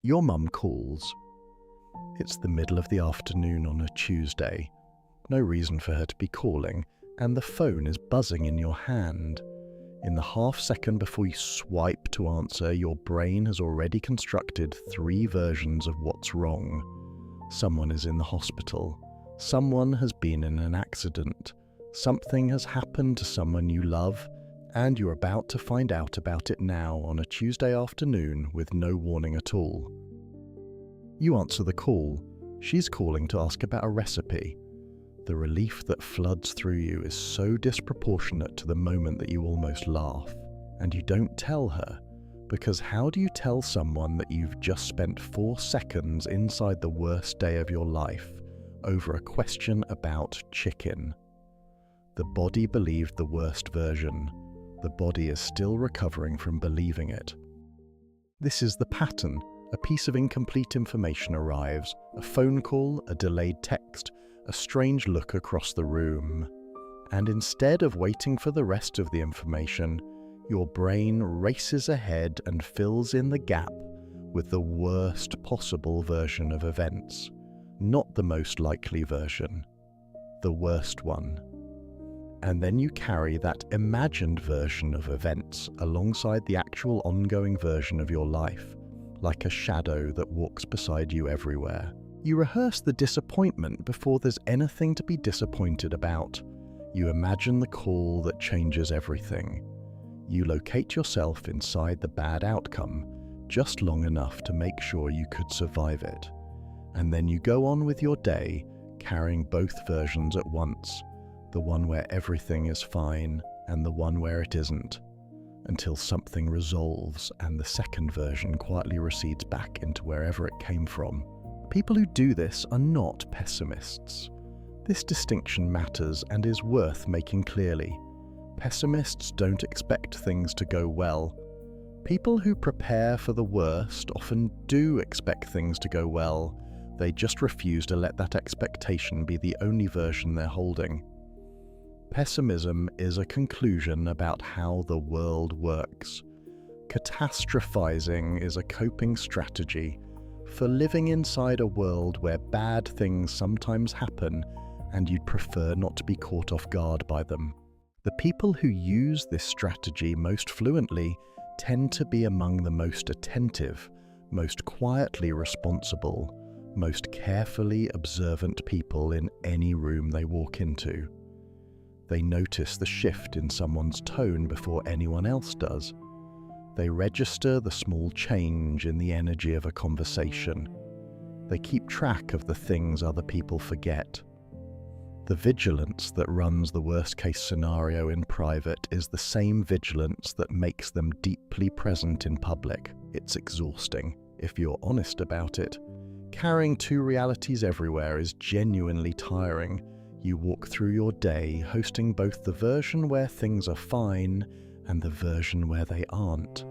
Your mum calls. It's the middle of the afternoon on a Tuesday. No reason for her to be calling, and the phone is buzzing in your hand. In the half second before you swipe to answer, your brain has already constructed 3 versions of what's wrong. Someone is in the hospital. Someone has been in an accident. Something has happened to someone you love, and you're about to find out about it now on a Tuesday afternoon with no warning at all. You answer the call. She's calling to ask about a recipe. The relief that floods through you is so disproportionate to the moment that you almost laugh. And you don't tell her, because how do you tell someone that you've just spent 4 seconds inside the worst day of your life over a question about chicken? The body believed the worst version. The body is still recovering from believing it. This is the pattern. A piece of incomplete information arrives, a phone call, a delayed text, a strange look across the room. And instead of waiting for the rest of the information, your brain races ahead and fills in the gap with the worst possible version of events. Not the most likely version, the worst one. And then you carry that imagined version of events alongside the actual ongoing version of your life, like a shadow that walks beside you everywhere. You rehearse the disappointment before there's anything to be disappointed about. You imagine the call that changes everything. You locate yourself inside the bad outcome just long enough to make sure you could survive it. And then you go on with your day, carrying both versions at once. The one where everything is fine and the one where it isn't, until something resolves and the second version quietly recedes back into wherever it came from. People who do this are not pessimists. This distinction matters and is worth making clearly. Pessimists don't expect things to go well. People who prepare for the worst often do expect things to go well. They just refuse to let that expectation be the only version they're holding. Pessimism is a conclusion about how the world works. Catastrophizing is a coping strategy for living inside a world where bad things sometimes happen and you'd prefer not to be caught off guard by them. The people who use this strategy most fluently tend to be among the most attentive, most quietly responsible, most carefully observant people in any room they walk into. They notice the shift in someone's tone before anyone else does. They register the small change in the energy of a conversation. They keep track of the things other people forget. The vigilance that runs the worst-case scenario in private is the same vigilance that makes them deeply present in public. It's exhausting, if you're honest about it. Carrying 2 realities everywhere is genuinely tiring. You walk through your day hosting both the version where things are fine and the version where they aren't.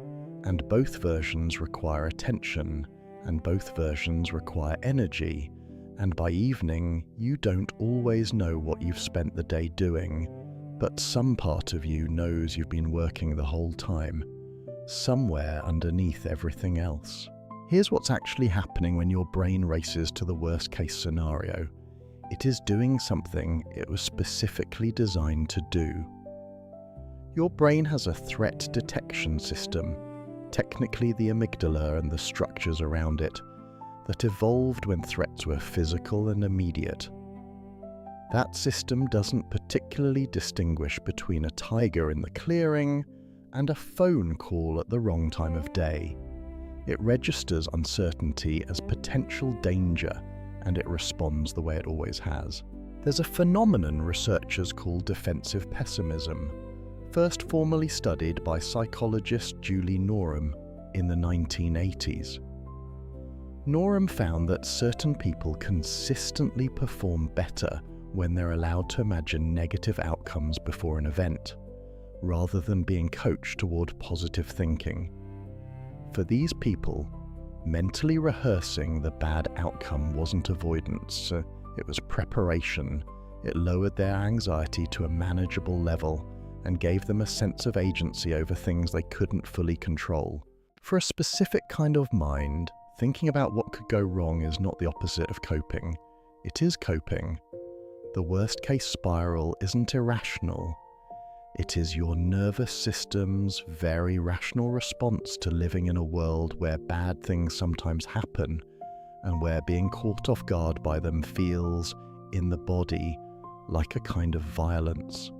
And both versions require attention, and both versions require energy. And by evening, you don't always know what you've spent the day doing, but some part of you knows you've been working the whole time, somewhere underneath everything else. Here's what's actually happening when your brain races to the worst-case scenario. It is doing something it was specifically designed to do. Your brain has a threat detection system, technically the amygdala and the structures around it, that evolved when threats were physical and immediate. That system doesn't particularly distinguish between a tiger in the clearing and a phone call at the wrong time of day. It registers uncertainty as potential danger, and it responds the way it always has. There's a phenomenon researchers call defensive pessimism, first formally studied by psychologist Julie Norham in the 1980s. Norham found that certain people consistently perform better when they're allowed to imagine negative outcomes before an event, rather than being coached toward positive thinking. For these people, mentally rehearsing the bad outcome wasn't avoidance, it was preparation. It lowered their anxiety to a manageable level and gave them a sense of agency over things they couldn't fully control. For a specific kind of mind, Thinking about what could go wrong is not the opposite of coping. It is coping. The worst-case spiral isn't irrational. It is your nervous system's very rational response to living in a world where bad things sometimes happen and where being caught off guard by them feels, in the body, like a kind of violence.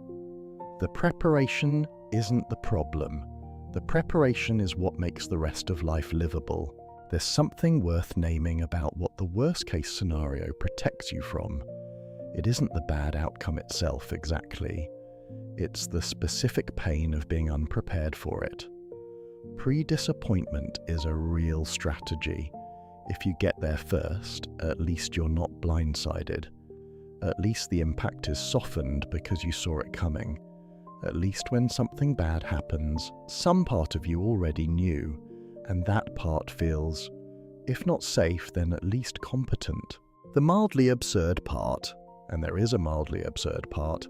The preparation isn't the problem. The preparation is what makes the rest of life livable. There's something worth naming about what the worst-case scenario protects you from. It isn't the bad outcome itself exactly. It's the specific pain of being unprepared for it. Pre-disappointment is a real strategy. If you get there first, at least you're not blindsided. At least the impact is softened because you saw it coming. At least when something bad happens, some part of you already knew, and that part feels, if not safe, then at least competent. The mildly absurd part, and there is a mildly absurd part,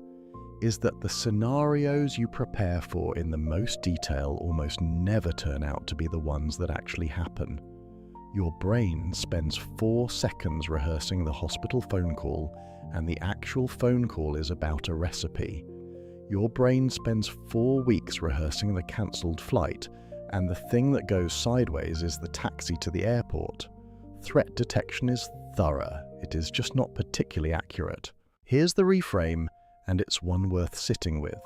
is that the scenarios you prepare for in the most detail almost never turn out to be the ones that actually happen. Your brain spends 4 seconds rehearsing the hospital phone call, and the actual phone call is about a recipe. Your brain spends 4 weeks rehearsing the cancelled flight, and the thing that goes sideways is the taxi to the airport. Threat detection is thorough, it is just not particularly accurate. Here's the reframe, and it's one worth sitting with.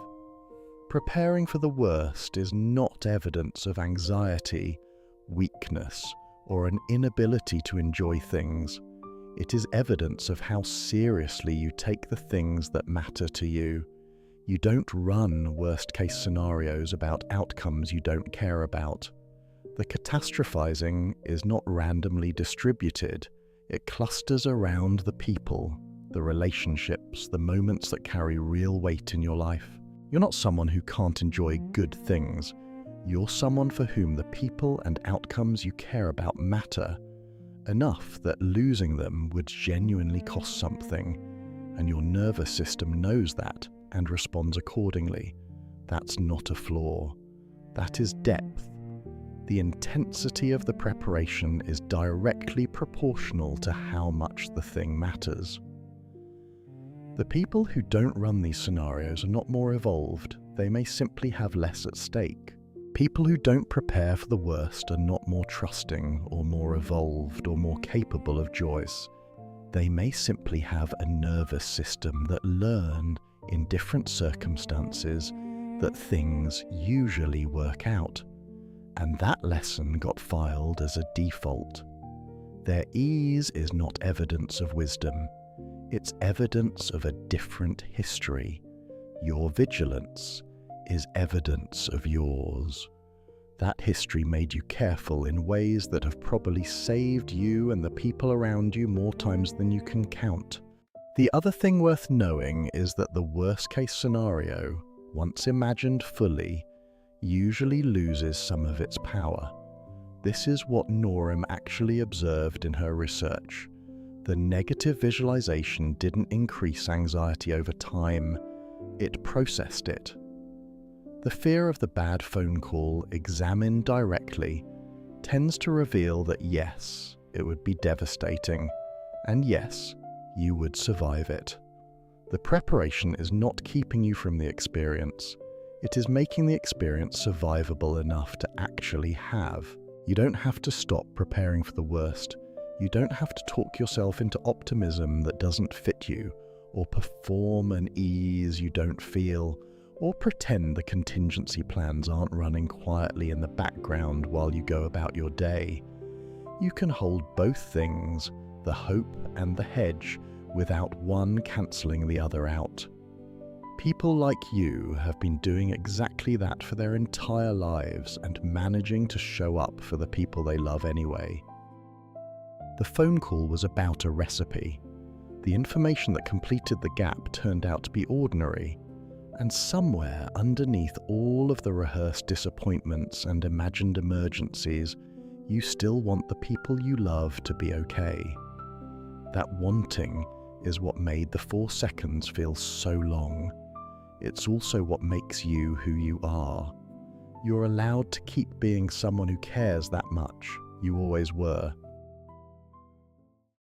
Preparing for the worst is not evidence of anxiety, weakness, or an inability to enjoy things. It is evidence of how seriously you take the things that matter to you. You don't run worst-case scenarios about outcomes you don't care about. The catastrophizing is not randomly distributed. It clusters around the people, the relationships, the moments that carry real weight in your life. You're not someone who can't enjoy good things. You're someone for whom the people and outcomes you care about matter, enough that losing them would genuinely cost something, and your nervous system knows that and responds accordingly. That's not a flaw. That is depth. The intensity of the preparation is directly proportional to how much the thing matters. The people who don't run these scenarios are not more evolved, they may simply have less at stake. People who don't prepare for the worst are not more trusting or more evolved or more capable of choice. They may simply have a nervous system that learned in different circumstances that things usually work out, and that lesson got filed as a default. Their ease is not evidence of wisdom, it's evidence of a different history. Your vigilance is evidence of yours. That history made you careful in ways that have probably saved you and the people around you more times than you can count. The other thing worth knowing is that the worst-case scenario, once imagined fully, usually loses some of its power. This is what Norem actually observed in her research. The negative visualization didn't increase anxiety over time, it processed it. The fear of the bad phone call, examined directly, tends to reveal that yes, it would be devastating, and yes, you would survive it. The preparation is not keeping you from the experience, it is making the experience survivable enough to actually have. You don't have to stop preparing for the worst. You don't have to talk yourself into optimism that doesn't fit you, or perform an ease you don't feel, or pretend the contingency plans aren't running quietly in the background while you go about your day. You can hold both things, the hope and the hedge, without one cancelling the other out. People like you have been doing exactly that for their entire lives and managing to show up for the people they love anyway. The phone call was about a recipe. The information that completed the gap turned out to be ordinary, and somewhere underneath all of the rehearsed disappointments and imagined emergencies, you still want the people you love to be okay. That wanting is what made the 4 seconds feel so long. It's also what makes you who you are. You're allowed to keep being someone who cares that much. You always were.